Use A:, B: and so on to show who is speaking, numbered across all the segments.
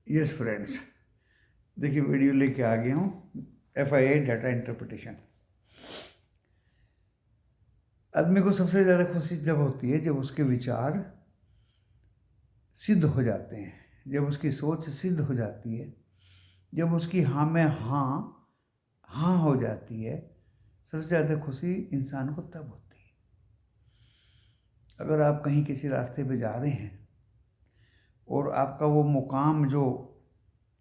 A: Yes friends, देखिए video लेके आ गया हूँ FII डाटा इंटरप्रिटेशन। आदमी को सबसे ज़्यादा खुशी जब होती है जब उसके विचार सिद्ध हो जाते हैं, जब उसकी सोच सिद्ध हो जाती है, जब उसकी हाँ में हाँ हो जाती है। सबसे ज़्यादा खुशी इंसान को तब होती है। अगर आप कहीं किसी रास्ते पे जा रहे हैं और आपका वो मुकाम जो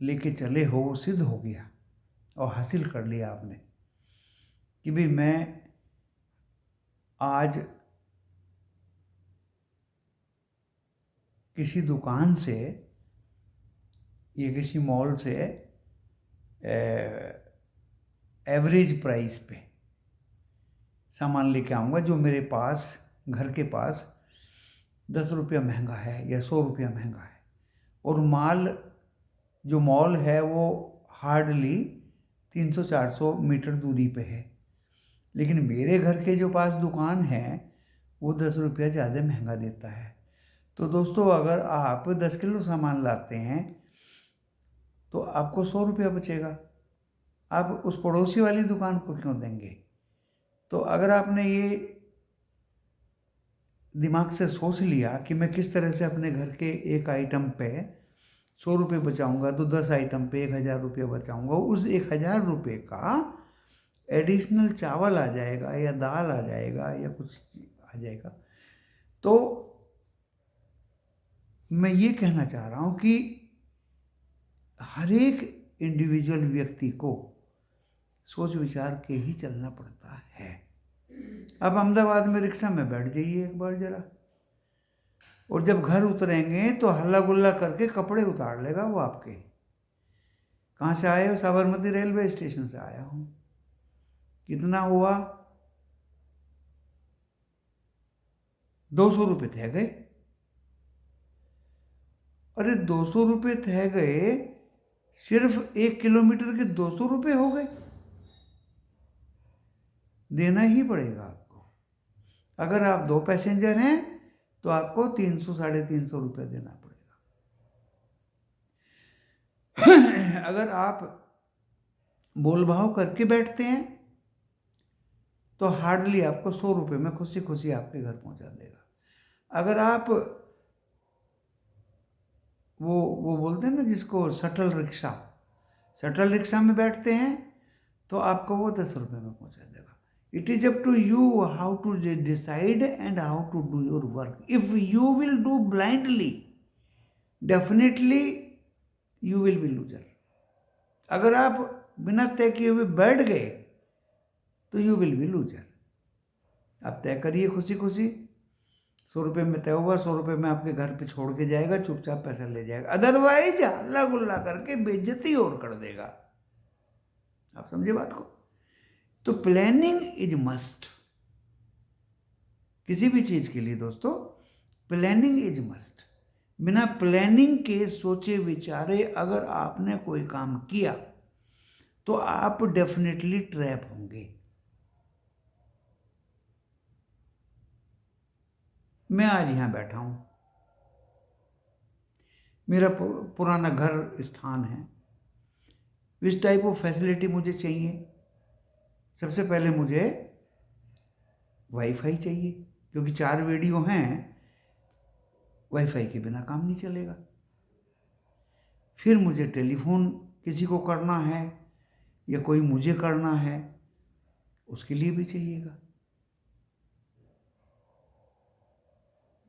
A: लेके चले हो वो सिद्ध हो गया और हासिल कर लिया आपने कि भाई मैं आज किसी दुकान से या किसी मॉल से एवरेज प्राइस पे सामान लेके आऊँगा जो मेरे पास घर के पास 10 रुपया महंगा है या 100 रुपया महंगा है, और माल जो मॉल है वो हार्डली 300-400 मीटर दूरी पे है, लेकिन मेरे घर के जो पास दुकान है वो 10 रुपया ज़्यादा महंगा देता है। तो दोस्तों, अगर आप 10 किलो सामान लाते हैं तो आपको 100 रुपया बचेगा। आप उस पड़ोसी वाली दुकान को क्यों देंगे? तो अगर आपने ये दिमाग से सोच लिया कि मैं किस तरह से अपने घर के एक आइटम पे 100 रुपये बचाऊंगा, तो 10 आइटम पे 1000 रुपये बचाऊंगा। उस 1000 रुपये का एडिशनल चावल आ जाएगा या दाल आ जाएगा या कुछ आ जाएगा। तो मैं ये कहना चाह रहा हूँ कि हर एक इंडिविजुअल व्यक्ति को सोच विचार के ही चलना पड़ता है। अब अहमदाबाद में रिक्शा में बैठ जाइए एक बार जरा, और जब घर उतरेंगे तो हल्ला गुल्ला करके कपड़े उतार लेगा वो आपके। कहाँ से आए हो? साबरमती रेलवे स्टेशन से आया हूँ। कितना हुआ? 200 रुपये थे गए। अरे 200 रुपये थे गए, सिर्फ 1 किलोमीटर के 200 रुपये हो गए। देना ही पड़ेगा आपको। अगर आप 2 पैसेंजर हैं तो आपको 300-350 रुपये देना पड़ेगा। अगर आप बोल भाव करके बैठते हैं तो हार्डली आपको 100 रुपये में खुशी खुशी आपके घर पहुंचा देगा। अगर आप वो बोलते हैं ना जिसको शटल रिक्शा में बैठते हैं तो आपको वो 10 रुपये में पहुंचा देगा। It is up to you how to decide and how to do your work. If you will do blindly, definitely you will be loser. अगर आप बिना तय किए हुए बैठ गए तो यू विल बी लूजर। आप तय करिए खुशी खुशी। 100 रुपये में तय हुआ, 100 रुपये में आपके घर पे छोड़ के जाएगा, चुपचाप पैसा ले जाएगा। अदरवाइज हल्ला गुल्ला करके बेइज्जती और कर देगा। आप समझे बात को? तो प्लानिंग इज मस्ट। किसी भी चीज के लिए दोस्तों प्लानिंग इज मस्ट। बिना प्लानिंग के सोचे विचारे अगर आपने कोई काम किया तो आप डेफिनेटली ट्रैप होंगे। मैं आज यहां बैठा हूं, मेरा पुराना घर स्थान है। इस टाइप ऑफ फैसिलिटी मुझे चाहिए। सबसे पहले मुझे वाईफाई चाहिए, क्योंकि 4 वीडियो हैं, वाईफाई के बिना काम नहीं चलेगा। फिर मुझे टेलीफोन किसी को करना है या कोई मुझे करना है, उसके लिए भी चाहिएगा।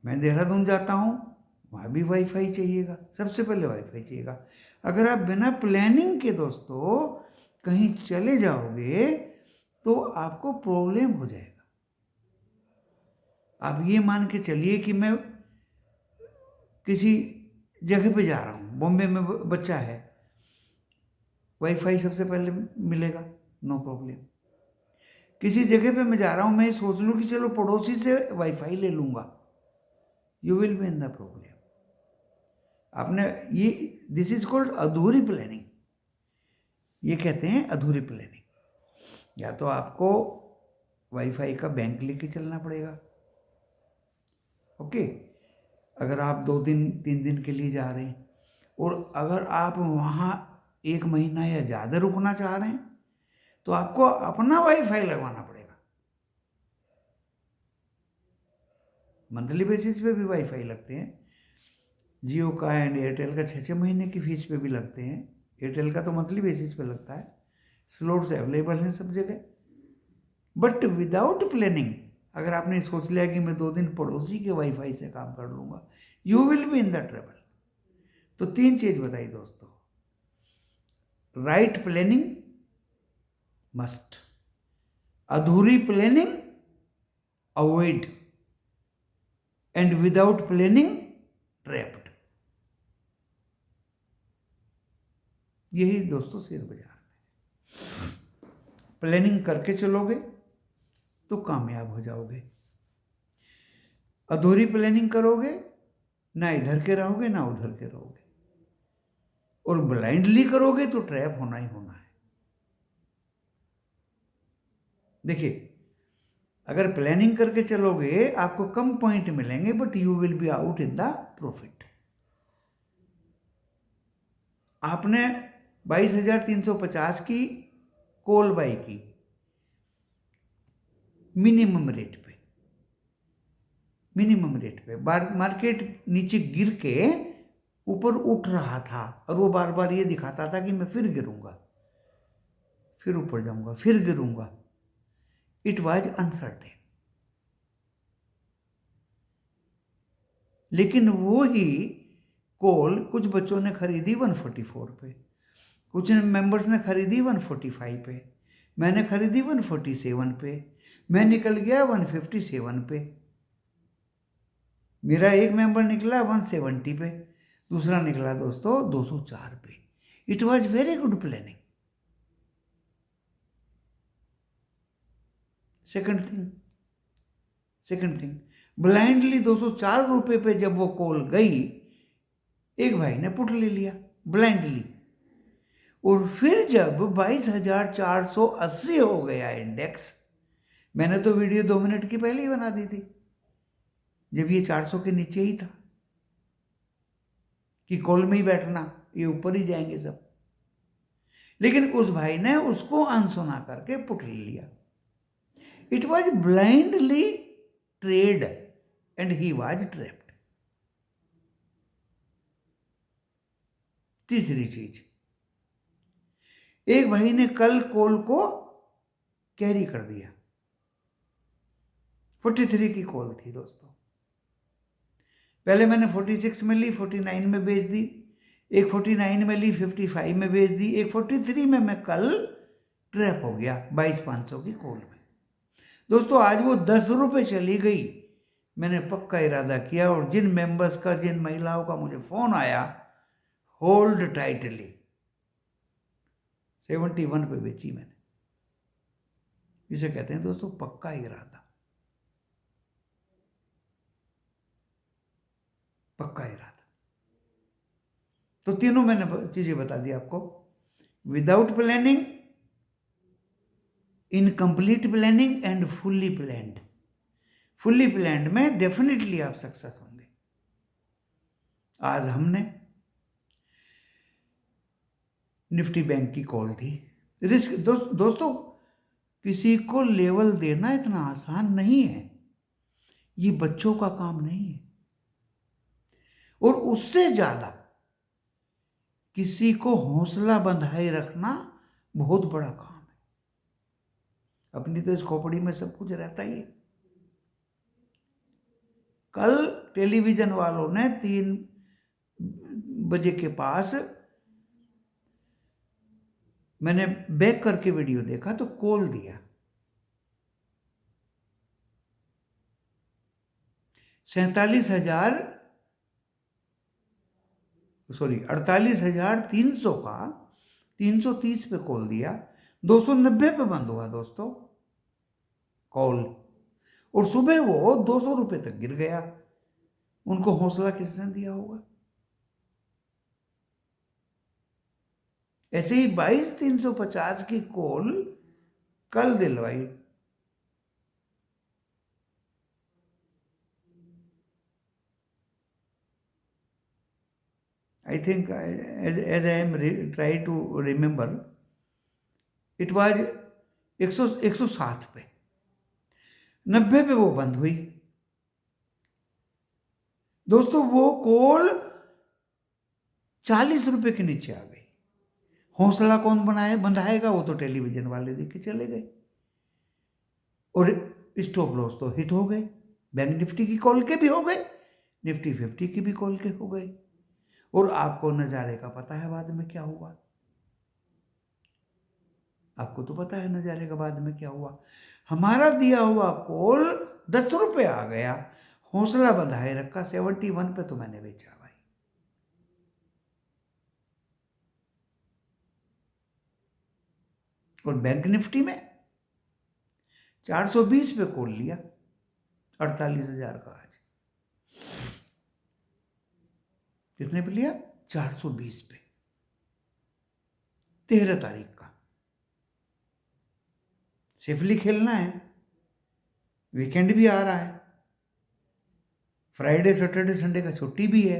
A: मैं देहरादून जाता हूँ, वहाँ भी वाईफाई चाहिएगा। सबसे पहले वाईफाई चाहिएगा। अगर आप बिना प्लानिंग के दोस्तों कहीं चले जाओगे तो आपको प्रॉब्लम हो जाएगा। आप ये मान के चलिए कि मैं किसी जगह पे जा रहा हूँ, बॉम्बे में बच्चा है, वाईफाई सबसे पहले मिलेगा, नो प्रॉब्लम। किसी जगह पे मैं जा रहा हूँ, मैं सोच लूँ कि चलो पड़ोसी से वाईफाई ले लूँगा, you will be in the problem. आपने ये दिस इज कॉल्ड अधूरी प्लानिंग। ये कहते हैं अधूरी प्लानिंग। या तो आपको वाईफाई का बैंक लेके चलना पड़ेगा। ओके, अगर आप 2 दिन 3 दिन के लिए जा रहे हैं, और अगर आप वहाँ 1 महीना या ज़्यादा रुकना चाह रहे हैं तो आपको अपना वाईफाई लगवाना पड़ेगा। मंथली बेसिस पे भी वाईफाई लगते हैं, जियो का एंड एयरटेल का 6-6 महीने की फीस पे भी लगते हैं। एयरटेल का तो मंथली बेसिस पे लगता है, स्लॉट्स अवेलेबल हैं सब जगह। बट विदाउट प्लानिंग अगर आपने सोच लिया कि मैं 2 दिन पड़ोसी के वाईफाई से काम कर लूँगा, you will be in the trouble. तो 3 चीज़ बताई दोस्तों, राइट प्लानिंग मस्ट, अधूरी planning avoid, and without planning trapped. यही दोस्तों शेयर बाजार में प्लानिंग करके चलोगे तो कामयाब हो जाओगे, अधूरी प्लानिंग करोगे ना इधर के रहोगे ना उधर के रहोगे, और ब्लाइंडली करोगे तो ट्रैप होना ही होना है। देखिए, अगर प्लानिंग करके चलोगे आपको कम पॉइंट मिलेंगे, but you will be out in the profit. आपने 22,350 की कॉल बाई की मिनिमम रेट पे, मार्केट नीचे गिर के ऊपर उठ रहा था और वो बार बार ये दिखाता था कि मैं फिर गिरूंगा, फिर ऊपर जाऊंगा, फिर गिरूंगा। It was uncertain. लेकिन वो ही कॉल कुछ बच्चों ने खरीदी 144 पे, कुछ मेंबर्स ने खरीदी 145 पे, मैंने खरीदी 147 पे, मैं निकल गया 157 पे, मेरा एक मेंबर निकला 170 पे, दूसरा निकला दोस्तों 204 पे। It was very good planning. Second thing, blindly 204 रुपए पे जब वो कॉल गई, एक भाई ने पुट ले लिया ब्लाइंडली, और फिर जब 22,480 हो गया इंडेक्स, मैंने तो वीडियो 2 मिनट की पहले ही बना दी थी जब ये 400 के नीचे ही था कि कॉल में ही बैठना, ये ऊपर ही जाएंगे सब। लेकिन उस भाई ने उसको अनसुना करके पुट ले लिया। It was blindly trade and he was trapped. तीसरी चीज, एक भाई ने कल कॉल को कैरी कर दिया, 43 की कॉल थी दोस्तों, पहले मैंने 46 में ली, 49 में बेच दी, एक 49 में ली, 55 में बेच दी, एक 43 में मैं कल ट्रैप हो गया 22,500 की कॉल में। दोस्तों आज वो 10 रुपये चली गई, मैंने पक्का इरादा किया, और जिन मेंबर्स का, जिन महिलाओं का मुझे फोन आया, होल्ड टाइटली 71 पे बेची मैंने। इसे कहते हैं दोस्तों पक्का इरादा, पक्का इरादा। तो तीनों मैंने चीजें बता दी आपको, without planning, incomplete planning and fully planned. Fully planned में डेफिनेटली आप सक्सेस होंगे। आज हमने निफ्टी बैंक की कॉल थी, रिस्क दोस्तों किसी को लेवल देना इतना आसान नहीं है, ये बच्चों का काम नहीं है, और उससे ज्यादा किसी को हौसला बंधाए रखना बहुत बड़ा काम है। अपनी तो इस खोपड़ी में सब कुछ रहता ही है। कल टेलीविजन वालों ने 3 बजे के पास मैंने बैक करके वीडियो देखा तो कॉल दिया, 48,300 का 330 पे कॉल दिया, 290 पे बंद हुआ दोस्तों कॉल, और सुबह वो 200 रुपए तक गिर गया। उनको हौसला किसने दिया होगा? ऐसे ही 22,350 की कॉल कल दिलवाई, I think as I am try to remember, it was 160 पे, 90 पे वो बंद हुई। दोस्तों वो कॉल 40 रुपए के नीचे आ गई। हौसला कौन बंधाएगा? वो तो टेलीविजन वाले देख के चले गए, और स्टॉप लॉस तो हिट हो गए। बैंक निफ्टी की कॉल के भी हो गए, निफ्टी 50 की भी कॉल के हो गए। और आपको नज़ारे का पता है बाद में क्या हुआ? आपको तो पता है नज़ारे का बाद में क्या हुआ। हमारा दिया हुआ कॉल 10 रुपए आ गया, हौसला बंधाए रखा 71 पे, तो मैंने बेचा भाई। और बैंक निफ्टी में 420 पे कॉल लिया, 48,000 का। आज कितने पे लिया? 420 पे, 13 तारीख का। सेफली खेलना है, वीकेंड भी आ रहा है, फ्राइडे सैटरडे संडे का छुट्टी भी है।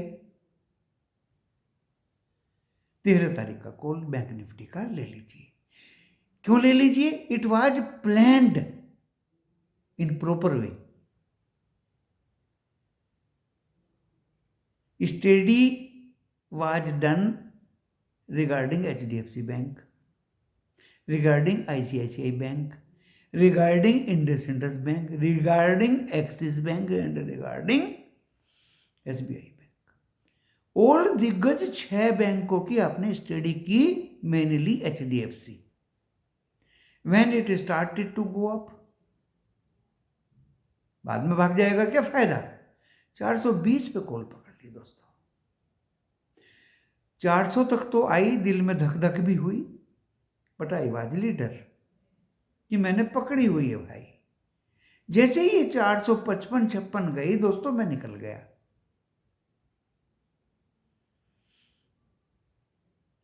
A: 13 तारीख का कॉल बैंक निफ्टी का ले लीजिए। क्यों ले लीजिए? It was planned in proper way. Study was done regarding HDFC bank, regarding ICICI bank, regarding Indus bank, regarding Axis bank and regarding SBI bank. All दिग्गज 6 बैंकों की आपने स्टडी की, mainly HDFC। When it started to go up, बाद में भाग जाएगा क्या फायदा? 420 पे कॉल पकड़ ली दोस्तों। 400 तक तो आई, दिल में धक धक भी हुई, बट आई वाज लीडर कि मैंने पकड़ी हुई है भाई। जैसे ही ये 455-56 गई दोस्तों, मैं निकल गया।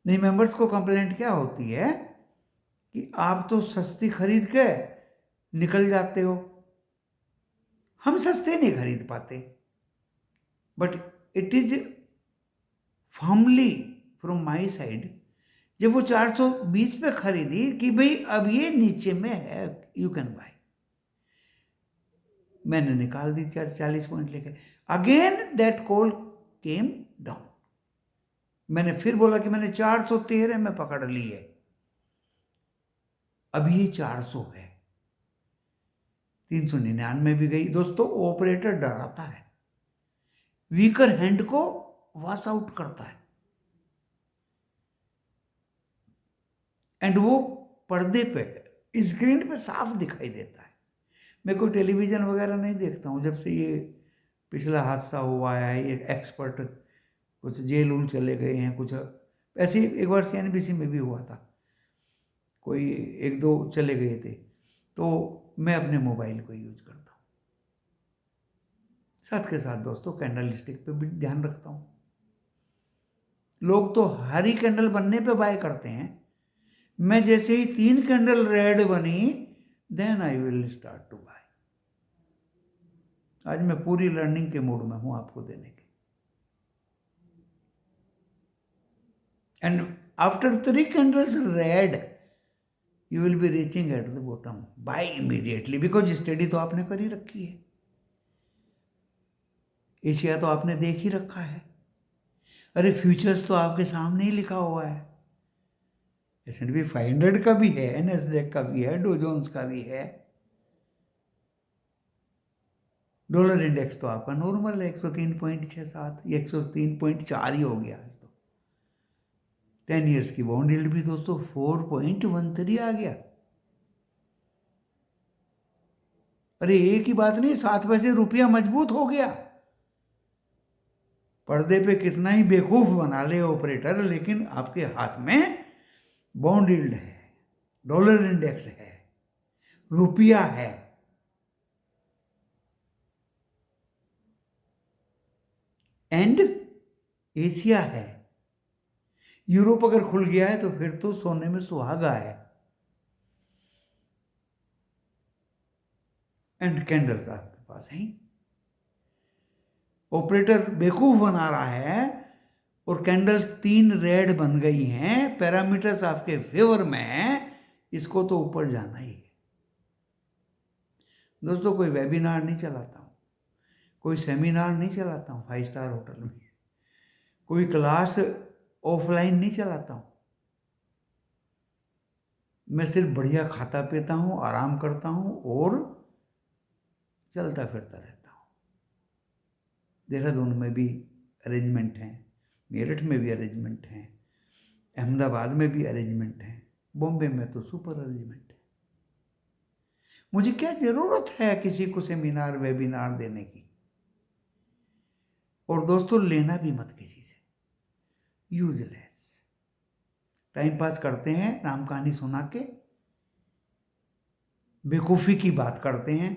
A: नहीं, मेंबर्स को कंप्लेंट क्या होती है कि आप तो सस्ती खरीद के निकल जाते हो। हम सस्ते नहीं खरीद पाते, but it is firmly from my side, जब वो 420 पे खरीदी कि भाई अब ये नीचे में है, यू कैन बाय, मैंने निकाल दी 40 पॉइंट लेके। Again that call came down. मैंने फिर बोला कि मैंने 413 में पकड़ ली है, अभी ये 400 है। 399 भी गई दोस्तों। ऑपरेटर डराता है, वीकर हैंड को वॉश आउट करता है, एंड वो पर्दे पे, स्क्रीन पे साफ दिखाई देता है। मैं कोई टेलीविजन वगैरह नहीं देखता हूँ। जब से ये पिछला हादसा हुआ है, ये एक्सपर्ट कुछ जेल उल चले गए हैं, कुछ ऐसे ही एक बार CNBC में भी हुआ था, कोई 1-2 चले गए थे, तो मैं अपने मोबाइल को यूज करता हूँ। साथ के साथ दोस्तों कैंडल स्टिक पे भी ध्यान रखता हूँ। लोग तो हरी कैंडल बनने पे बाय करते हैं, मैं जैसे ही 3 कैंडल रेड बनी, then I will start to buy. आज मैं पूरी लर्निंग के मूड में हूं आपको देने के। And after 3 candles red, you will be reaching at the bottom, by immediately, because study तो आपने कर ही रखी है, एशिया तो आपने देख ही रखा है। अरे फ्यूचर्स तो आपके सामने ही लिखा हुआ है। S&P 500 का भी है, NASDAQ का भी है, डो जोन्स का भी है। डॉलर इंडेक्स तो आपका नॉर्मल है 103.67, ये 103.4 ही हो गया आज तो। 10 ईयर्स की बॉन्ड यील्ड भी दोस्तों 4.13 आ गया। अरे एक ही बात नहीं, 7 पैसे रुपया मजबूत हो गया। पर्दे पे कितना ही बेवकूफ बना ले ऑपरेटर, लेकिन आपके हाथ में बॉन्ड यील्ड है, डॉलर इंडेक्स है, रुपया है, एंड एशिया है। यूरोप अगर खुल गया है तो फिर तो सोने में सुहागा है। एंड कैंडल्स आपके पास है। ऑपरेटर बेवकूफ बना रहा है, और कैंडल 3 रेड बन गई हैं, पैरामीटर्स आपके फेवर में हैं, इसको तो ऊपर जाना ही है। दोस्तों कोई वेबिनार नहीं चलाता हूँ, कोई सेमिनार नहीं चलाता हूँ 5 स्टार होटल में, कोई क्लास ऑफलाइन नहीं चलाता हूँ। मैं सिर्फ बढ़िया खाता पीता हूँ, आराम करता हूँ और चलता फिरता रहता हूँ। देहरादून में भी अरेंजमेंट हैं, मेरठ में भी अरेंजमेंट हैं, अहमदाबाद में भी अरेंजमेंट हैं, बॉम्बे में तो सुपर अरेंजमेंट है। मुझे क्या ज़रूरत है किसी को सेमिनार वेबिनार देने की। और दोस्तों लेना भी मत किसी से, यूजलेस। टाइम पास करते हैं, राम कहानी सुना के बेवकूफ़ी की बात करते हैं।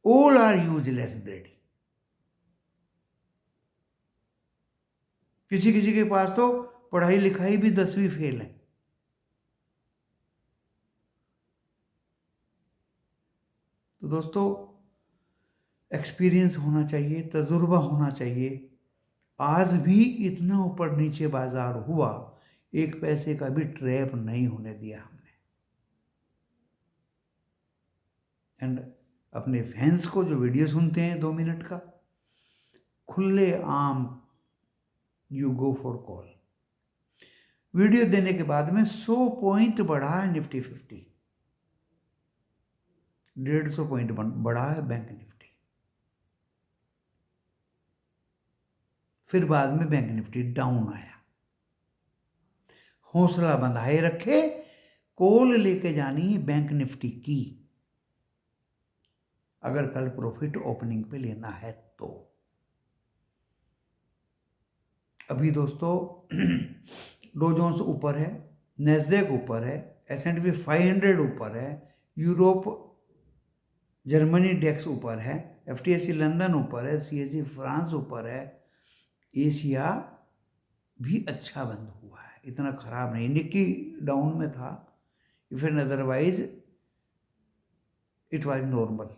A: All are useless bread. किसी किसी के पास तो पढ़ाई लिखाई भी 10वीं फेल है। तो दोस्तों एक्सपीरियंस होना चाहिए, तजुर्बा होना चाहिए। आज भी इतना ऊपर नीचे बाजार हुआ, 1 पैसे का भी ट्रैप नहीं होने दिया हमने। एंड अपने फैंस को जो वीडियो सुनते हैं 2 मिनट का, खुले आम you go for call. Video देने के बाद में 100 पॉइंट बढ़ा है निफ्टी 50, 150 पॉइंट बढ़ा है बैंक निफ्टी। फिर बाद में बैंक निफ्टी डाउन आया। हौसला बंधाए रखे, कॉल लेके जानी है बैंक निफ्टी की, अगर कल प्रॉफिट ओपनिंग पे लेना है तो। अभी दोस्तों डो जोन्स ऊपर है, नेस्डेक ऊपर है, S&P 500 ऊपर है, यूरोप जर्मनी डेक्स ऊपर है, FTSE लंदन ऊपर है, CAC फ्रांस ऊपर है। एशिया भी अच्छा बंद हुआ है, इतना खराब नहीं। निक्की डाउन में था, if an otherwise it was normal.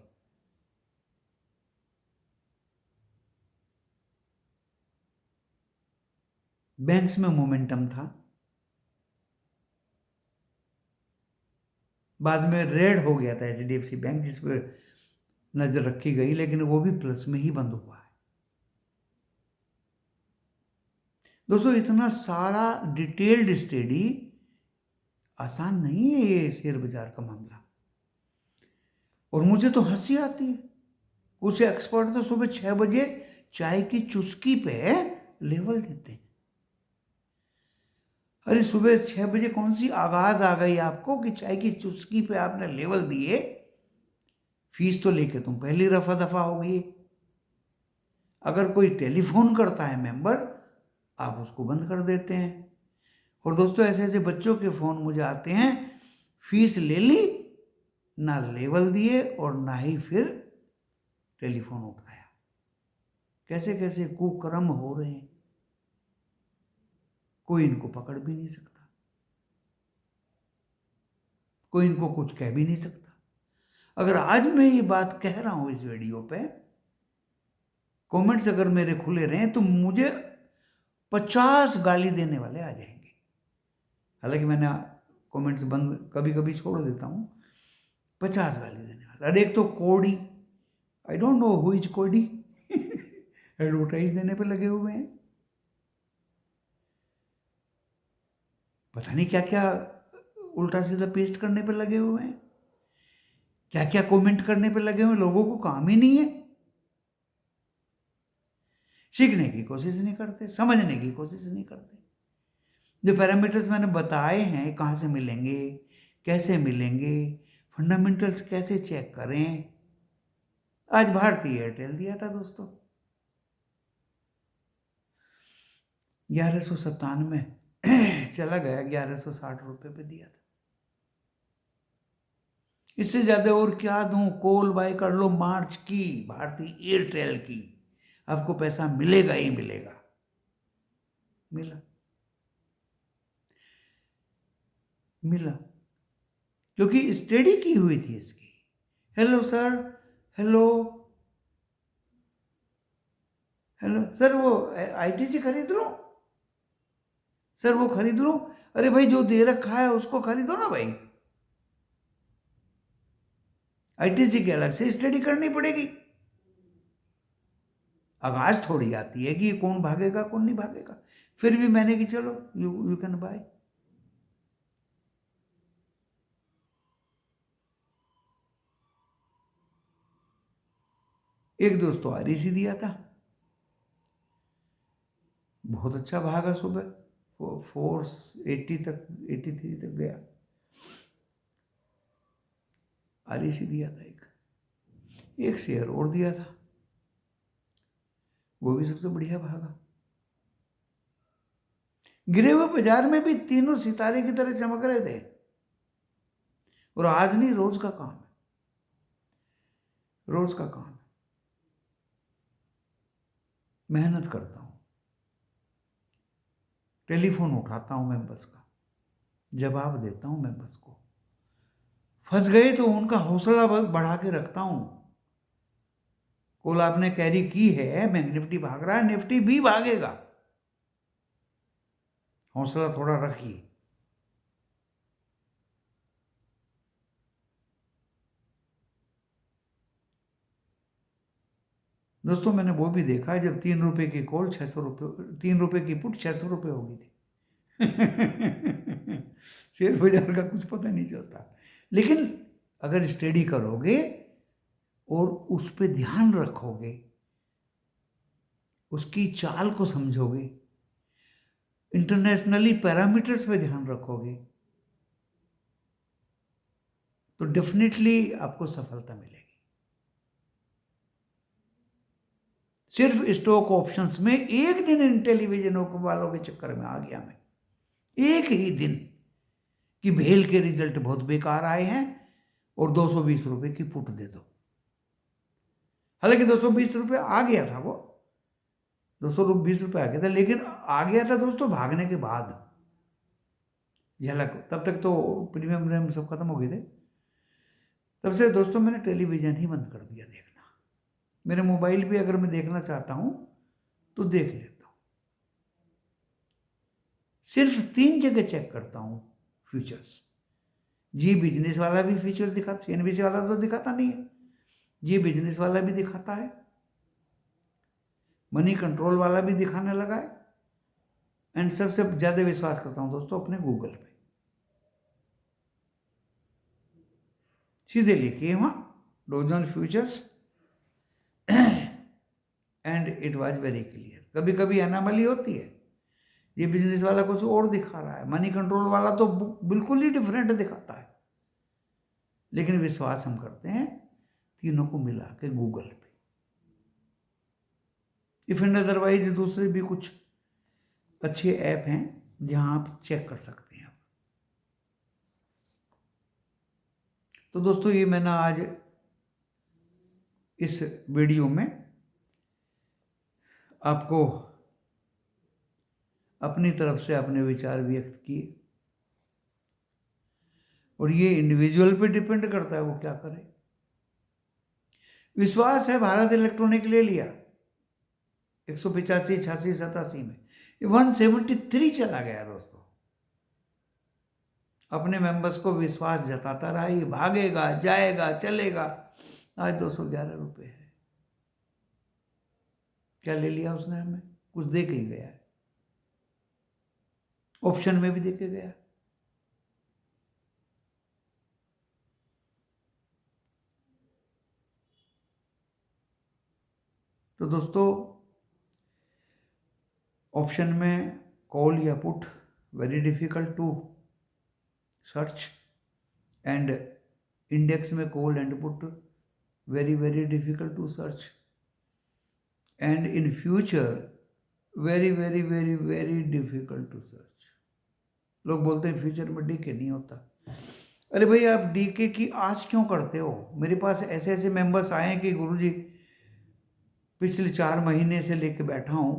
A: Banks में मोमेंटम था, बाद में रेड हो गया था HDFC बैंक, जिस पर नजर रखी गई, लेकिन वो भी प्लस में ही बंद हुआ है। दोस्तों इतना सारा डिटेल्ड स्टडी आसान नहीं है ये शेयर बाजार का मामला। और मुझे तो हंसी आती है, कुछ एक्सपर्ट तो सुबह 6 बजे चाय की चुस्की पे लेवल देते हैं। अरे सुबह 6 बजे कौन सी आगाज आ गई आपको कि चाय की चुस्की पे आपने लेवल दिए? फीस तो लेके तुम पहली रफा दफा हो गई। अगर कोई टेलीफोन करता है मेंबर, आप उसको बंद कर देते हैं। और दोस्तों ऐसे ऐसे बच्चों के फोन मुझे आते हैं, फीस ले ली, ना लेवल दिए और ना ही फिर टेलीफोन उठाया। कैसे कैसे कुकर्म हो रहे हैं, कोई इनको पकड़ भी नहीं सकता, कोई इनको कुछ कह भी नहीं सकता। अगर आज मैं ये बात कह रहा हूं इस वीडियो पे, कमेंट्स अगर मेरे खुले रहे तो मुझे 50 गाली देने वाले आ जाएंगे। हालांकि मैंने कमेंट्स बंद कभी कभी छोड़ देता हूं। 50 गाली देने वाले। अरे एक तो कोडी, I don't know who is कोडी, एडवर्टाइज देने पे लगे हुए हैं, पता नहीं क्या क्या उल्टा सीधा पेस्ट करने पे लगे हुए हैं, क्या क्या कमेंट करने पे लगे हुए हैं। लोगों को काम ही नहीं है, सीखने की कोशिश नहीं करते, समझने की कोशिश नहीं करते। जो पैरामीटर्स मैंने बताए हैं, कहाँ से मिलेंगे, कैसे मिलेंगे, फंडामेंटल्स कैसे चेक करें, आज भारतीय एयरटेल दिया था दोस्तों 1197, चला गया 1160 रुपये पे दिया था। इससे ज्यादा और क्या दूं? कॉल बाय कर लो मार्च की, भारतीय एयरटेल की, आपको पैसा मिलेगा ही मिलेगा। मिला मिला, क्योंकि स्टडी की हुई थी इसकी। Hello sir, hello hello sir, वो आईटीसी खरीद लो सर, वो खरीद लो। अरे भाई, जो दे रखा है उसको खरीदो ना भाई। आईटीसी की अलग से स्टडी करनी पड़ेगी। आवाज थोड़ी आती है कि कौन भागेगा कौन नहीं भागेगा। फिर भी मैंने कि चलो यू कैन बाय। एक दोस्त तो आरईसी दिया था, बहुत अच्छा भागा सुबह, 480 तक, 83 तक गया। आरईसी दिया था एक शेयर और दिया था, वो भी सबसे बढ़िया भागा। गिरे हुए बाजार में भी तीनों सितारे की तरह चमक रहे थे। और आज नहीं, रोज का काम है, रोज का काम है। मेहनत करता हूं, टेलीफोन उठाता हूं मेंबर्स का, जवाब देता हूं मेंबर्स को। फंस गए तो उनका हौसला बढ़ा के रखता हूं। कॉल आपने कैरी की है, बैंक निफ्टी भाग रहा है, निफ्टी भी भागेगा, हौसला थोड़ा रखिए। दोस्तों, मैंने वो भी देखा है जब 3 रुपए की कॉल 600 रुपये, 3 रुपए की पुट 600 रुपये हो गई थी। शेयर बाजार का कुछ पता नहीं चलता। लेकिन अगर स्टडी करोगे और उस पर ध्यान रखोगे, उसकी चाल को समझोगे, इंटरनेशनली पैरामीटर्स पे ध्यान रखोगे, तो डेफिनेटली आपको सफलता मिलेगी। सिर्फ स्टॉक ऑप्शंस में एक दिन इन टेलीविजन वालों के चक्कर में आ गया मैं, एक ही दिन, कि भेल के रिजल्ट बहुत बेकार आए हैं और 220 रुपए की पुट दे दो। हालांकि 220 रुपये आ गया था, वो 220 रुपये आ गया था, लेकिन आ गया था दोस्तों भागने के बाद झलक। तब तक तो प्रीमियम सब खत्म हो गए थे। तब से दोस्तों मैंने टेलीविजन ही बंद कर दिया देखना। मेरे मोबाइल पे अगर मैं देखना चाहता हूं तो देख लेता हूं। सिर्फ 3 जगह चेक करता हूं फ्यूचर्स। जी बिजनेस वाला भी फ्यूचर दिखाता, सीएनबीसी वाला तो दिखाता नहीं है, जी बिजनेस वाला भी दिखाता है, मनी कंट्रोल वाला भी दिखाने लगा है। एंड सबसे ज्यादा विश्वास करता हूं दोस्तों अपने गूगल पे। सीधे लिखिए वहां Dow Jones futures and it was very clear. कभी कभी एनामली होती है, ये बिजनेस वाला कुछ और दिखा रहा है, मनी कंट्रोल वाला तो बिल्कुल ही डिफरेंट दिखाता है। लेकिन विश्वास हम करते हैं तीनों को मिला के गूगल पे। इफ एंड अदरवाइज दूसरे भी कुछ अच्छे ऐप हैं जहां आप चेक कर सकते हैं। तो दोस्तों, ये मैंने आज इस वीडियो में आपको अपनी तरफ से अपने विचार व्यक्त किए, और ये इंडिविजुअल पे डिपेंड करता है वो क्या करे। विश्वास है, भारत इलेक्ट्रॉनिक ले लिया 185, 86, 87 में, 173 चला गया दोस्तों। अपने मेंबर्स को विश्वास जताता रहा, ये भागेगा जाएगा चलेगा। आज 211 रुपये है। क्या ले लिया उसने? हमें कुछ दे के ही गया है, ऑप्शन में भी दे के गया। तो दोस्तों, ऑप्शन में कॉल या put very difficult to search, and index में call and put very very difficult to search, and in future very very very very difficult to search. लोग बोलते हैं फ्यूचर में डीके नहीं होता। अरे भाई, आप डीके की आस क्यों करते हो? मेरे पास ऐसे ऐसे मेंबर्स आए हैं कि गुरुजी पिछले 4 महीने से लेके बैठा हूं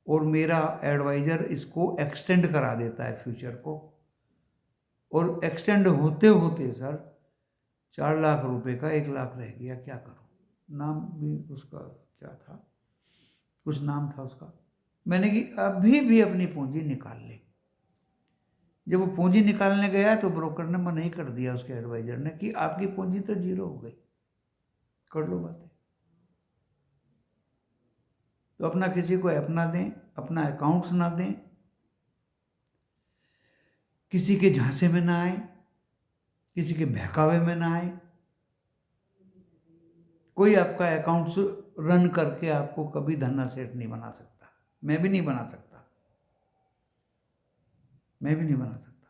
A: और मेरा एडवाइजर इसको एक्सटेंड करा देता है फ्यूचर को, और एक्सटेंड होते होते सर 4 लाख रुपए का 1 लाख रह गया। क्या करूं? नाम भी उसका क्या था, कुछ नाम था उसका। मैंने कि अभी भी अपनी पूंजी निकाल ले। जब वो पूंजी निकालने गया तो ब्रोकर ने मना ही कर दिया, उसके एडवाइजर ने, कि आपकी पूंजी तो जीरो हो गई, कर लो बातें। तो अपना किसी को ऐप ना दें, अपना अकाउंट्स ना दें, किसी के झांसे में ना आए, किसी के बहकावे में ना आए। कोई आपका अकाउंट्स रन करके आपको कभी धन्ना सेठ नहीं बना सकता। मैं भी नहीं बना सकता, मैं भी नहीं बना सकता।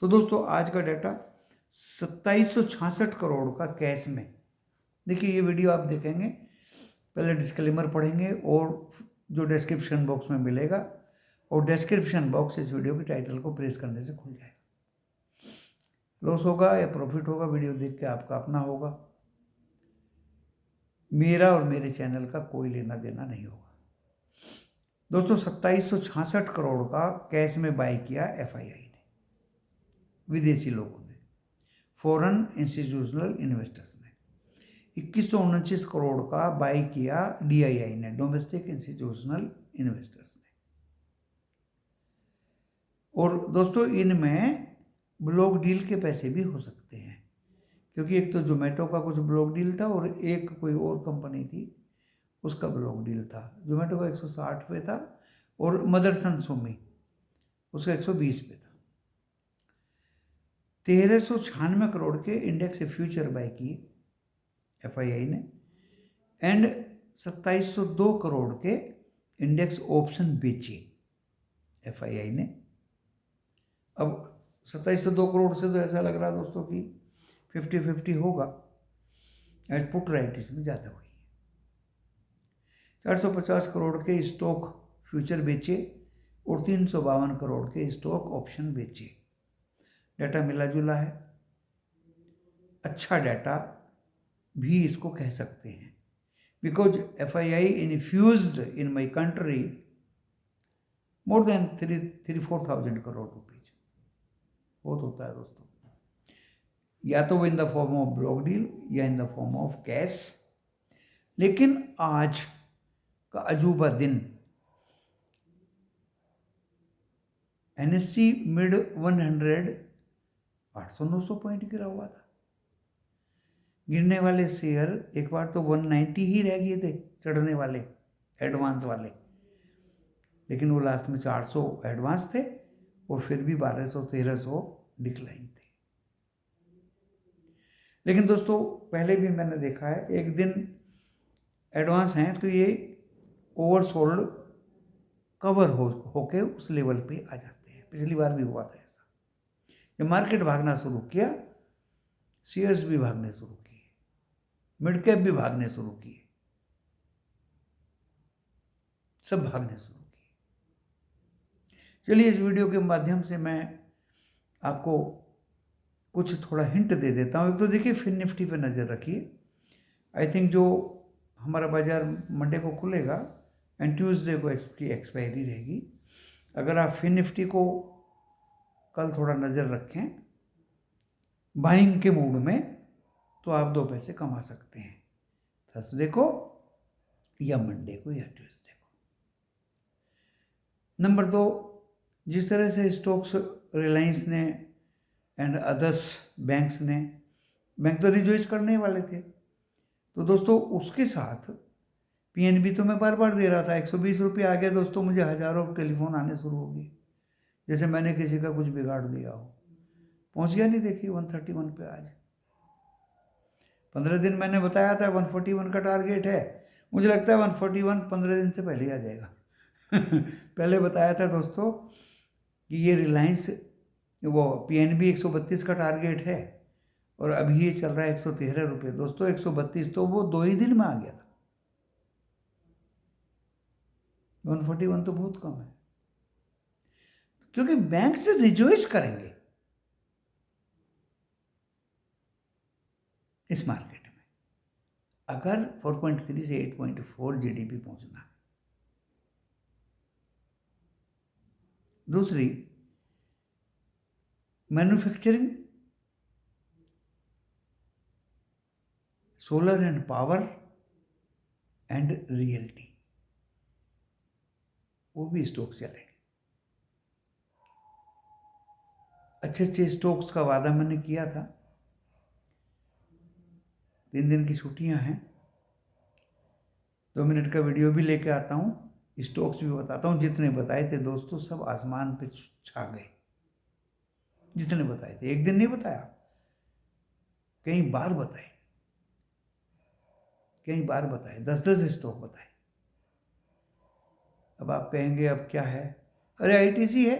A: तो दोस्तों आज का डाटा 2766 करोड़ का कैश में। देखिए ये वीडियो आप देखेंगे, पहले डिस्क्लेमर पढ़ेंगे और जो डिस्क्रिप्शन बॉक्स में मिलेगा, और डिस्क्रिप्शन बॉक्स इस वीडियो के टाइटल को प्रेस करने से खुल जाएगा। लॉस होगा या प्रॉफिट होगा वीडियो देख के आपका अपना होगा, मेरा और मेरे चैनल का कोई लेना देना नहीं होगा। दोस्तों 2766 करोड़ का कैश में बाय किया FII ने, विदेशी लोगों ने, फॉरेन इंस्टीट्यूशनल इन्वेस्टर्स ने। 2129 करोड़ का बाय किया DII ने, डोमेस्टिक इंस्टीट्यूशनल इन्वेस्टर्स ने। और दोस्तों इनमें ब्लॉक डील के पैसे भी हो सकते हैं, क्योंकि एक तो जोमेटो का कुछ ब्लॉक डील था और एक कोई और कंपनी थी उसका ब्लॉक डील था। जोमेटो का 160 पे था और मदरसन सुमी उसका 120 पे था। 1396 करोड़ के इंडेक्स फ्यूचर बाय किए FII ने, एंड 2702 करोड़ के इंडेक्स ऑप्शन बेचे FII ने। अब 2702 करोड़ से तो ऐसा लग रहा है दोस्तों कि 50-50 होगा, एज पुट राइट इसमें ज़्यादा हुई है। 450 करोड़ के स्टॉक फ्यूचर बेचे और 352 करोड़ के स्टॉक ऑप्शन बेचे। डाटा मिला जुला है, अच्छा डाटा भी इसको कह सकते हैं, because FII infused in my country more than 3-4,000 crore rupees. बहुत होता है दोस्तों, या तो वो in the form of block deal या in the form of cash. लेकिन आज का अजूबा दिन, NSE मिड 100 800-900 पॉइंट गिरा हुआ था। गिरने वाले शेयर एक बार तो 190 ही रह गए थे, चढ़ने वाले एडवांस वाले, लेकिन वो लास्ट में 400 एडवांस थे और फिर भी 1200-1300 डिक्लाइन थे। लेकिन दोस्तों पहले भी मैंने देखा है, एक दिन एडवांस हैं तो ये ओवरसोल्ड कवर होके उस लेवल पे आ जाते हैं। पिछली बार भी हुआ था ऐसा, जब मार्केट भागना शुरू किया, शेयर्स भी भागने शुरू किए, मिड कैप भी भागने शुरू किए, सब भागने शुरू किए। चलिए इस वीडियो के माध्यम से मैं आपको कुछ थोड़ा हिंट दे देता हूँ। एक तो देखिए फिन निफ्टी पे नज़र रखिए। आई थिंक जो हमारा बाजार मंडे को खुलेगा एंड ट्यूसडे को इसकी एक्सपायरी रहेगी। अगर आप फिन निफ्टी को कल थोड़ा नज़र रखें बाइंग के मूड में, तो आप 2 पैसे कमा सकते हैं, थर्सडे को या मंडे को या ट्यूसडे को। नंबर 2, जिस तरह से स्टॉक्स रिलायंस ने एंड अदर्स बैंक्स ने, बैंक तो रिजॉइस करने वाले थे, तो दोस्तों उसके साथ PNB तो मैं बार बार दे रहा था, 120 रुपये आ गया दोस्तों, मुझे हज़ारों टेलीफोन आने शुरू हो गए जैसे मैंने किसी का कुछ बिगाड़ दिया हो। पहुंच गया नहीं, देखिए 131 पे आज। 15 दिन मैंने बताया था 141 का टारगेट है, मुझे लगता है 141 15 दिन से पहले ही आ जाएगा। पहले बताया था दोस्तों कि ये रिलायंस वो PNB 132 का टारगेट है और अभी ये चल रहा है 113 रुपये। दोस्तों 132 तो वो 2 ही दिन में आ गया था, 141 तो बहुत कम है, क्योंकि बैंक से रिजॉइस करेंगे इस मार्केट में। अगर 4.3 से 8.4 GDP पहुंचना है। दूसरी, manufacturing solar and power and realty, वो भी स्टॉक्स चलेंगे। अच्छे अच्छे स्टॉक्स का वादा मैंने किया था। 3 दिन की छुट्टियां हैं, 2 मिनट का वीडियो भी लेके आता हूँ, स्टॉक्स भी बताता हूँ। जितने बताए थे दोस्तों सब आसमान पे छा गए, जितने बताए थे। एक दिन नहीं बताया, कई बार बताए, कई बार बताए, 10-10 स्टॉक बताए। अब आप कहेंगे अब क्या है, अरे आईटीसी है,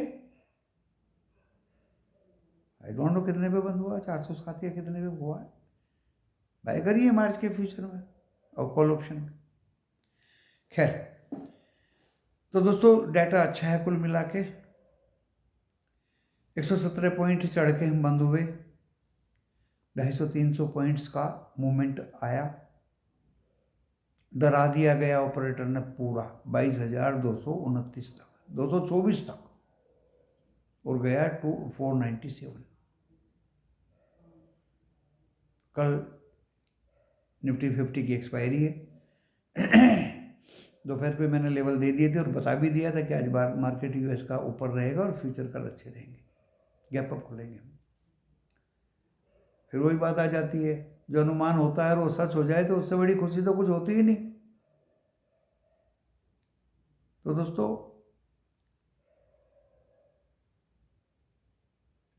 A: आई डोंट नो कितने पे बंद हुआ, 407 या कितने पे हुआ है। बाय करिए मार्च के फ्यूचर में और कॉल ऑप्शन में। खैर, तो दोस्तों डाटा अच्छा है, कुल मिला के 117 पॉइंट चढ़ के हम बंद हुए, 250-300 पॉइंट्स का मूवमेंट आया। डरा दिया गया ऑपरेटर ने पूरा 22,229 तक, 224 तक, और गया टू 497। कल निफ्टी 50 की एक्सपायरी है। दोपहर पे मैंने लेवल दे दिए थे और बता भी दिया था कि आज बार मार्केट यूएस का ऊपर रहेगा और फ्यूचर कल अच्छे रहेंगे, गैप अप खुलेंगे। फिर वही बात आ जाती है, जो अनुमान होता है और वो सच हो जाए तो उससे बड़ी खुशी तो कुछ होती ही नहीं। तो दोस्तों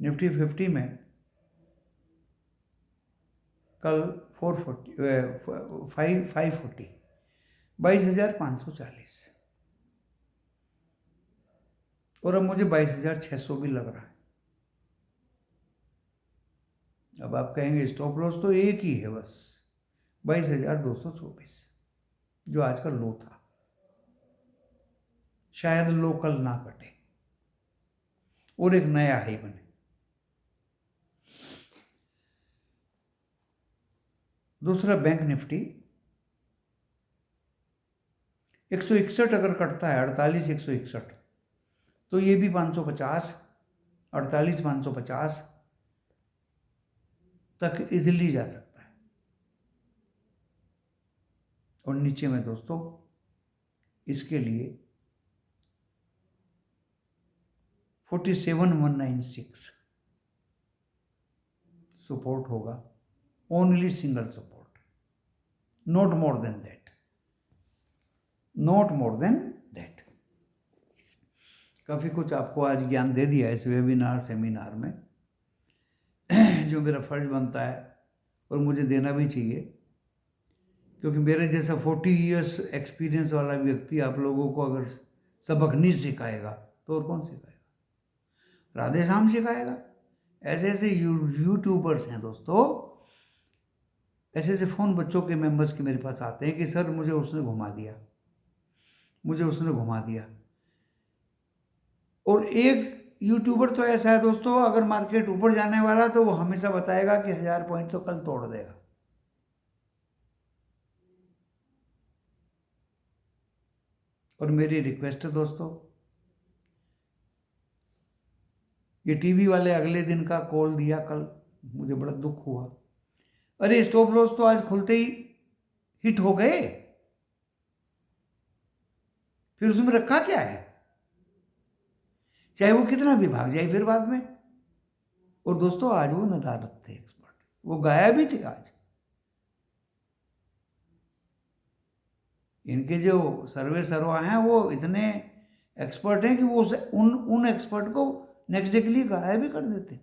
A: निफ्टी 50 में कल 540 22,540, और अब मुझे 22,600 भी लग रहा है। अब आप कहेंगे स्टॉप लॉस तो एक ही है बस, 22,224, जो आज का लो था। शायद लो कल ना कटे और एक नया हाई बने। दूसरा बैंक निफ्टी 161 अगर कटता है, 48,161, तो ये भी 550, 48,550 तक इजिली जा सकता है। और नीचे में दोस्तों इसके लिए 47,196 सपोर्ट होगा, only single support, not more than that, not more than that. काफ़ी कुछ आपको आज ज्ञान दे दिया इस वेबिनार सेमिनार में, जो मेरा फर्ज बनता है और मुझे देना भी चाहिए, क्योंकि मेरे जैसा 40 इयर्स एक्सपीरियंस वाला व्यक्ति आप लोगों को अगर सबक नहीं सिखाएगा तो और कौन सिखाएगा? राधे श्याम सिखाएगा। ऐसे ऐसे यूट्यूबर्स हैं दोस्तों, ऐसे ऐसे फ़ोन बच्चों के मेंबर्स के मेरे पास आते हैं कि सर मुझे उसने घुमा दिया, मुझे उसने घुमा दिया। और एक यूट्यूबर तो ऐसा है दोस्तों, अगर मार्केट ऊपर जाने वाला तो वो हमेशा बताएगा कि 1000 पॉइंट तो कल तोड़ देगा। और मेरी रिक्वेस्ट है दोस्तों, ये टीवी वाले अगले दिन का कॉल दिया कल, मुझे बड़ा दुख हुआ। अरे स्टॉप लॉस तो आज खुलते ही हिट हो गए, फिर उसमें रखा क्या है? चाहे वो कितना भी भाग जाए फिर बाद में। और दोस्तों आज वो नदारत थे एक्सपर्ट, वो गायब भी थे आज। इनके जो सर्वे सर्वा हैं वो इतने एक्सपर्ट हैं कि वो उन एक्सपर्ट को नेक्स्ट डे के लिए गायब भी कर देते,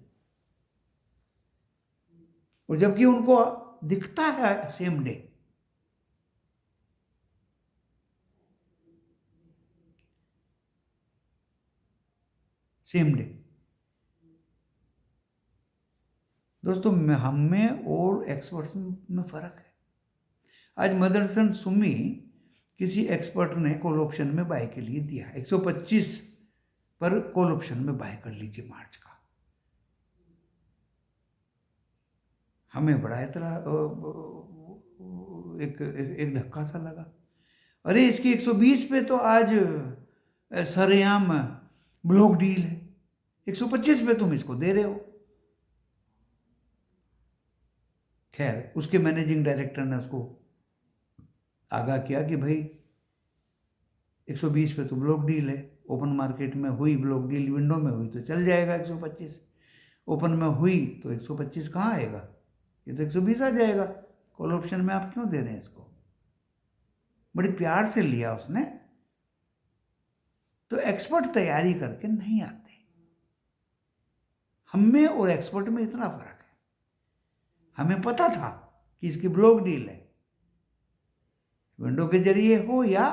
A: और जबकि उनको दिखता है सेम डे। सेम डे दोस्तों, हम में और एक्सपर्ट्स में फर्क है। आज मदरसन सुमी किसी एक्सपर्ट ने कॉल ऑप्शन में बाय के लिए दिया 125 पर, कॉल ऑप्शन में बाय कर लीजिए मार्च का। हमें बड़ा इतना एक धक्का सा लगा, अरे इसकी 120 पे तो आज सरेआम ब्लॉक डील है, 125 पे तुम इसको दे रहे हो, खैर, उसके मैनेजिंग डायरेक्टर ने उसको आगाह किया कि भाई 120 पे तो ब्लॉक डील है, ओपन मार्केट में हुई ब्लॉक डील, विंडो में हुई तो चल जाएगा 125, ओपन में हुई तो 125 कहाँ आएगा, ये तो 120 आ जाएगा, कॉल ऑप्शन में आप क्यों दे रहे हैं इसको। बड़ी प्यार से लिया उसने। तो एक्सपर्ट तैयारी करके नहीं आते। हम में और एक्सपर्ट में इतना फर्क है। हमें पता था कि इसकी ब्लॉक डील है, विंडो के जरिए हो या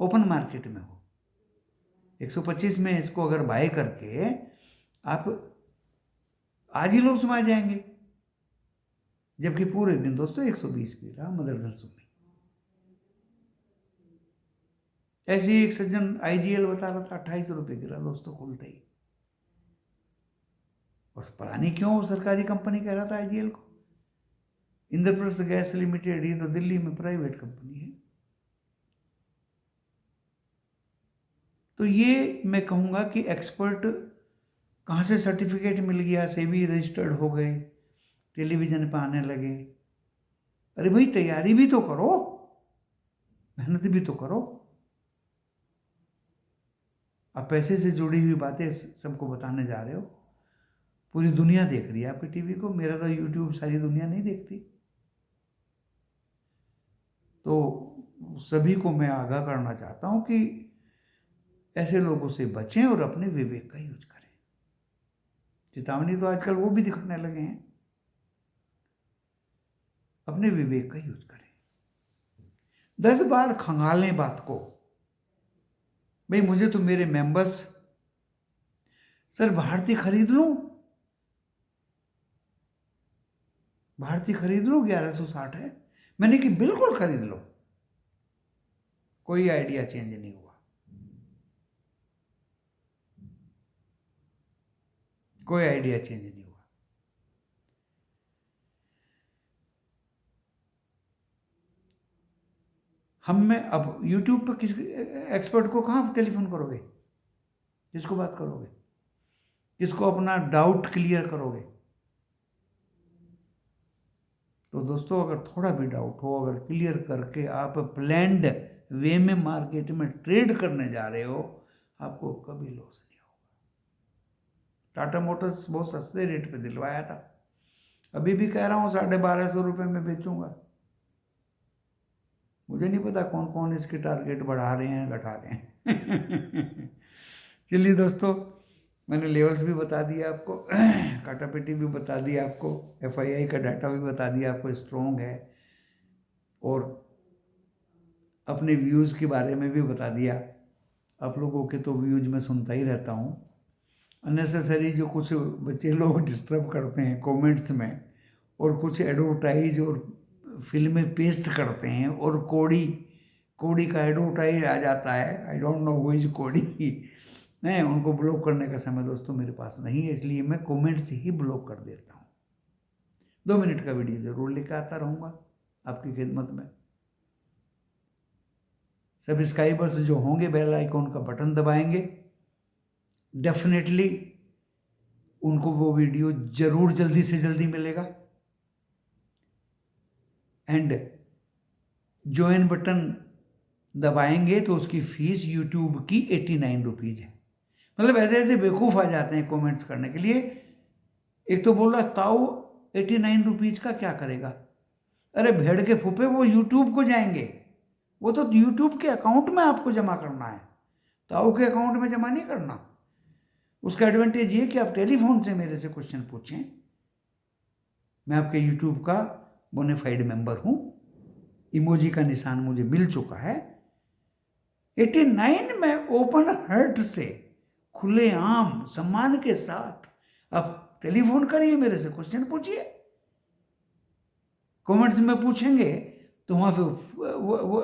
A: ओपन मार्केट में हो, 125 में इसको अगर बाय करके आप आज ही लॉस में आ जाएंगे, जबकि पूरे दिन दोस्तों 120 पे रहा मदरसा सुमी। ऐसे ही एक सज्जन आईजीएल बता रहा था 28 रुपये गिरा दोस्तों खुलते ही, और पता नहीं क्यों वो सरकारी कंपनी कह रहा था आईजीएल को। इंद्रप्रस्थ गैस लिमिटेड, ये तो दिल्ली में प्राइवेट कंपनी है। तो ये मैं कहूँगा कि एक्सपर्ट कहाँ से सर्टिफिकेट मिल गया, सेबी रजिस्टर्ड हो गए, टेलीविजन पे आने लगे। अरे भाई तैयारी भी तो करो, मेहनत भी तो करो। आप पैसे से जुड़ी हुई बातें सबको बताने जा रहे हो, पूरी दुनिया देख रही है आपके टीवी को, मेरा तो यूट्यूब सारी दुनिया नहीं देखती। तो सभी को मैं आगाह करना चाहता हूं कि ऐसे लोगों से बचें और अपने विवेक का यूज करें। चेतावनी तो आजकल वो भी दिखाने लगे हैं, अपने विवेक का यूज करें। 10 बार खंगालें बात को। भाई मुझे तो मेरे मेंबर्स, सर भारती खरीद लूं, भारती खरीद लो 1160 है, मैंने कि बिल्कुल खरीद लो। कोई आइडिया चेंज नहीं हुआ, कोई आइडिया चेंज नहीं हुआ। हम में अब यूट्यूब पर किस एक्सपर्ट को कहाँ टेलीफोन करोगे, किसको बात करोगे, किसको अपना डाउट क्लियर करोगे। तो दोस्तों अगर थोड़ा भी डाउट हो, अगर क्लियर करके आप प्लैंड वे में मार्केट में ट्रेड करने जा रहे हो, आपको कभी लॉस नहीं होगा। टाटा मोटर्स बहुत सस्ते रेट पे दिलवाया था, अभी भी कह रहा हूँ 1250 रुपये में बेचूंगा। मुझे नहीं पता कौन कौन इसके टारगेट बढ़ा रहे हैं घटा रहे हैं। चलिए दोस्तों, मैंने लेवल्स भी बता दिया आपको, काटापेटी भी बता दिया आपको, एफआईआई का डाटा भी बता दिया आपको स्ट्रॉन्ग है, और अपने व्यूज़ के बारे में भी बता दिया। आप लोगों के तो व्यूज़ मैं सुनता ही रहता हूँ। अननेसेसरी जो कुछ बच्चे लोग डिस्टर्ब करते हैं कमेंट्स में, और कुछ एडवर्टाइज और फिल्में पेस्ट करते हैं, और कोड़ी का एडवर्टाइज आ जाता है, I don't know who is कोड़ी, नहीं, उनको ब्लॉक करने का समय दोस्तों मेरे पास नहीं है, इसलिए मैं कमेंट्स ही ब्लॉक कर देता हूँ। 2 मिनट का वीडियो जरूर लेकर आता रहूँगा आपकी खिदमत में। सब्सक्राइबर्स जो होंगे बेल आइकॉन का बटन दबाएंगे, डेफिनेटली उनको वो वीडियो जरूर जल्दी से जल्दी मिलेगा। एंड ज्वाइन बटन दबाएंगे तो उसकी फीस यूट्यूब की 89 रुपीज़ है। मतलब ऐसे ऐसे बेवकूफ़ आ जाते हैं कमेंट्स करने के लिए। एक तो बोल रहा ताऊ 89 रुपीज़ का क्या करेगा, अरे भेड़ के फूफे वो यूट्यूब को जाएंगे, वो तो यूट्यूब के अकाउंट में आपको जमा करना है, ताऊ के अकाउंट में जमा नहीं करना। उसका एडवांटेज ये कि आप टेलीफोन से मेरे से क्वेश्चन पूछें, मैं आपके यूट्यूब का बोनेफाइड मेंबर हूँ, इमोजी का निशान मुझे मिल चुका है। 89 में ओपन हार्ट से, खुले आम सम्मान के साथ आप टेलीफोन करिए, मेरे से क्वेश्चन पूछिए। कमेंट्स में पूछेंगे तो वहां फिर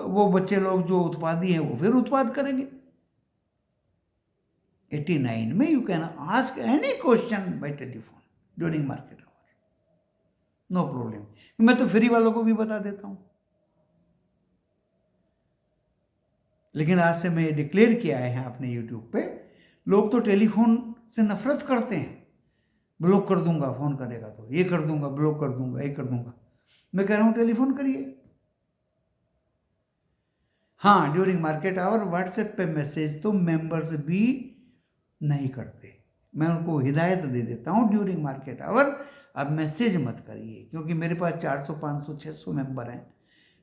A: वो बच्चे लोग जो उत्पादी हैं वो फिर उत्पाद करेंगे। 89 में you can ask any question by telephone during market hour, no problem. मैं तो फ्री वालों को भी बता देता हूं, लेकिन आज से मैं डिक्लेयर किया है अपने यूट्यूब पे, लोग तो टेलीफोन से नफरत करते हैं, ब्लॉक कर दूंगा फ़ोन करेगा तो, ये कर दूंगा, ब्लॉक कर दूंगा, ये कर दूंगा। मैं कह रहा हूँ टेलीफोन करिए। हाँ, ड्यूरिंग मार्केट आवर व्हाट्सएप पे मैसेज तो मेंबर्स भी नहीं करते। मैं उनको हिदायत दे देता हूँ ड्यूरिंग मार्केट आवर अब मैसेज मत करिए, क्योंकि मेरे पास 400 500 600 मेंबर हैं,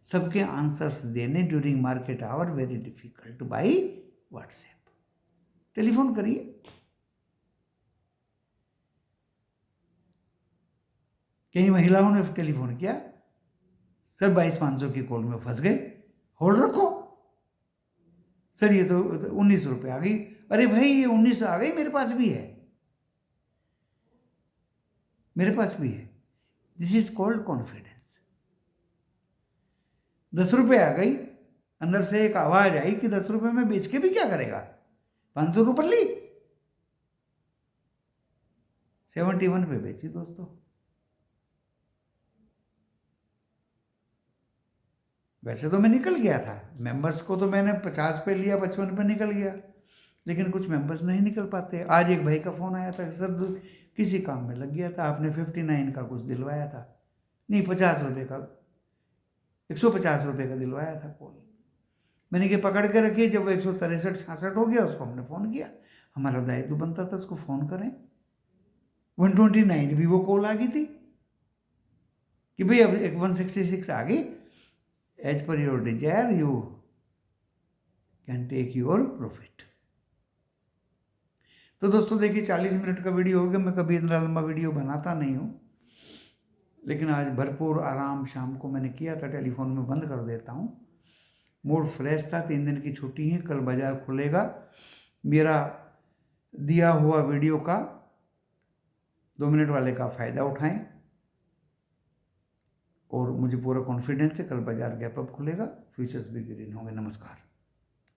A: सबके आंसर्स देने during market hour very difficult by WhatsApp. Telephone करिए। कई महिलाओं ने टेलीफोन किया, सर 22,500 की कॉल में फंस गए, होल्ड रखो। सर ये तो 19 रुपये आ गई। अरे भाई ये 19 आ गई, मेरे पास भी है, मेरे पास भी है। This is called confidence. 10 रुपये आ गई, अंदर से एक आवाज आई कि 10 रुपये में बेच के भी क्या करेगा, 500 रुपये ली, 71 पे बेची दोस्तों। वैसे तो मैं निकल गया था, मेंबर्स को तो मैंने 50 पे लिया, 55 पे निकल गया, लेकिन कुछ मेंबर्स नहीं निकल पाते। आज एक भाई का फ़ोन आया था, सर किसी काम में लग गया था, आपने 59 का कुछ दिलवाया था, नहीं 50 रुपये का, 150 रुपये का दिलवाया था कॉल। मैंने कि पकड़ के रखी, जब वो 163 66 हो गया उसको हमने फ़ोन किया, हमारा दायित्व बनता था उसको फ़ोन करें। 129 भी वो कॉल आ गई थी कि भाई अब एक 166 आ गई, as per your desire you can take your profit. तो दोस्तों देखिए 40 मिनट का वीडियो हो गया, मैं कभी इतना लंबा वीडियो बनाता नहीं हूँ, लेकिन आज भरपूर आराम शाम को मैंने किया था, टेलीफोन में बंद कर देता हूँ। मूड फ्रेश था, 3 दिन की छुट्टी है, कल बाज़ार खुलेगा। मेरा दिया हुआ वीडियो का 2 मिनट वाले का फ़ायदा उठाएं, और मुझे पूरा कॉन्फिडेंस है कल बाज़ार गैप अप खुलेगा, फ्यूचर्स भी ग्रीन होंगे। नमस्कार।